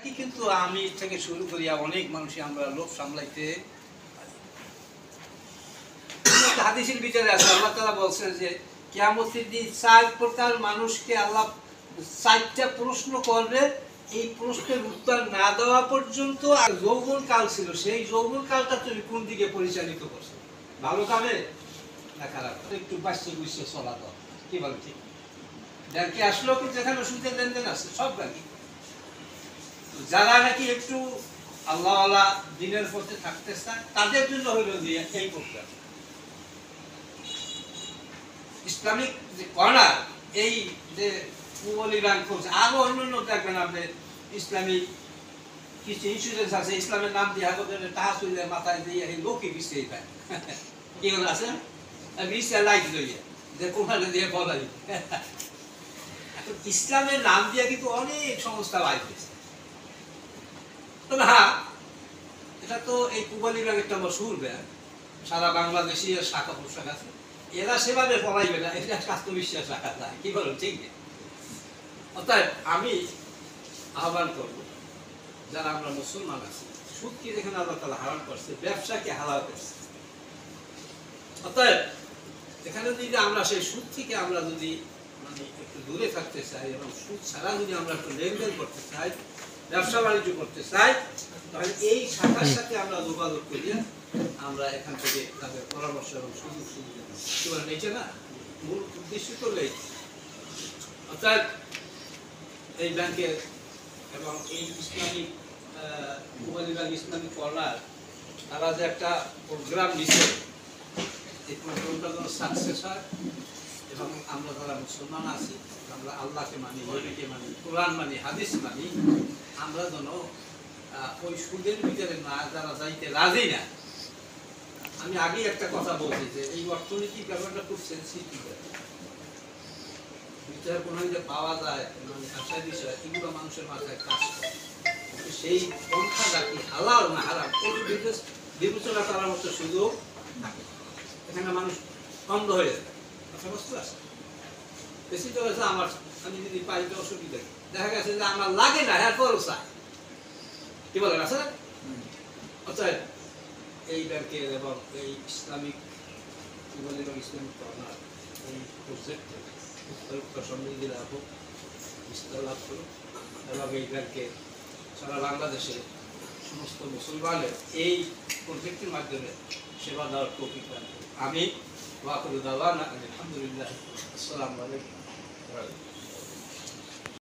একই, কিন্তু আমি থেকে শুরু করিয়া অনেক মানুষই আমরা লোভ সামলাইতে। হাদিসের বিচারে আছে, আল্লাহ তাআলা বলছেন যে কিয়ামতের দিন 4 প্রকার মানুষকে আল্লাহ 4টা প্রশ্ন করবে, এই প্রশ্নের উত্তর না দেওয়া পর্যন্ত। আর যৌবন কাল ছিল, সেই যৌবন কালটা তুমি কোন দিকে পরিচালিত করছো, ভালো কামে না খারাপ? একটু বাচ্চা বুঝছে চলা দাও, কি বল ঠিক? ব্যাংকে আসলো, কিন্তু যেখানে ওষুধের লেনদেন আছে সব ব্যাংকে। যারা নাকি একটু আল্লাহওয়ালা দিনের পথে থাকতে চায় তাদের জন্য হইল দিয়ে এই প্রোগ্রাম ইসলামিক যে কর্নার, এই যে পুবলি ব্যাংক করছে, আরো অন্যান্য দেখবেন আপনি ইসলামিক কিছু ইন্স্যুরেন্স আছে, ইসলামের নাম দিয়ে টাকা চলে মাথায় দিয়ে এই লোকে পিছিয়ে পায়, এগুলো আছে রিসা লাইট লইয়া যে কোনখানে দিয়ে বলাই। এখন ইসলামের নাম দিয়ে কিন্তু অনেক সংস্থা বাইর হয়েছে। তবে হ্যাঁ, এটা তো এই পুবালি ব্যাংক একটা মশহুর ব্যাংক, সারা বাংলাদেশি শাখা পোশাক আছে, এরা সেভাবে পড়াইবে না, এটা আত্মবিশ্বাস রাখা যায়, কি বলো ঠিক নেই? অর্থাৎ আমি আহ্বান করবো যারা আমরা মুসলমান আছি, সুদকে যেখানে আল্লাহ তাআলা হারাম করছে, ব্যবসাকে হালাল করছে, অর্থাৎ এখানে যদি আমরা সেই সুদ থেকে আমরা যদি মানে একটু দূরে থাকতে চাই এবং সুদ ছাড়া যদি আমরা একটু লেনদেন করতে চাই, ব্যবসা বাণিজ্য করতে চাই, তাহলে এই শাখার সাথে আমরা যোগাযোগ করি, আমরা এখান থেকে তাদের পরামর্শ এবং সুযোগ সুবিধা নিচে না, মূল উদ্দেশ্য তো নেই। অর্থাৎ এই ব্যাংকের এবং এই ইসলামিক ইসলামিক কর্নার তারা যে একটা প্রোগ্রাম নিচ্ছে, এই প্রোগ্রামটা যেন সাকসেস হয় এবং আমরা যারা মুসলমান আছি, আমরা আল্লাহকে মানি, নবীকে মানি, কোরআন মানি, হাদিস মানি, আমরা যেন ওই সুদের ভিতরে না যারা যাইতে রাজি না। আমি আগেই একটা কথা বলছি যে এই অর্থনৈতিক ব্যাপারটা খুব সেন্সিটিভ, ভিতরে কোনো যে পাওয়া যায় মানে আশার বিষয়, এগুলো মানুষের মাথায় কাজ করে, সেই পন্থাটা কি হালাল না হারাম বিবেচনা করার মতো সুযোগ থাকে। এখানে মানুষ অন্ধ হয়ে যায়, কথা বুঝতে পারছে? বেশি তো হয়েছে আমার, আমি যদি পাইতে অসুবিধা, দেখা গেছে যে আমার লাগে না, হ্যাঁ করো চাই, কি বলেন আছে? অর্থাৎ এই ব্যাংকের এবং এই ইসলামিক ইসলামিক কর্নার এই প্রজেক্ট সমৃদ্ধি লাভ হোক, বিস্তার লাভ করুক এবং এই ব্যাংকে সারা বাংলাদেশে সমস্ত মুসলমানের এই প্রজেক্টের মাধ্যমে সেবা দেওয়ার তৌফিক দান করুন। আমি ওয়া আখিরু দাওয়ানা আলহামদুলিল্লাহ। আসসালামু আলাইকুম।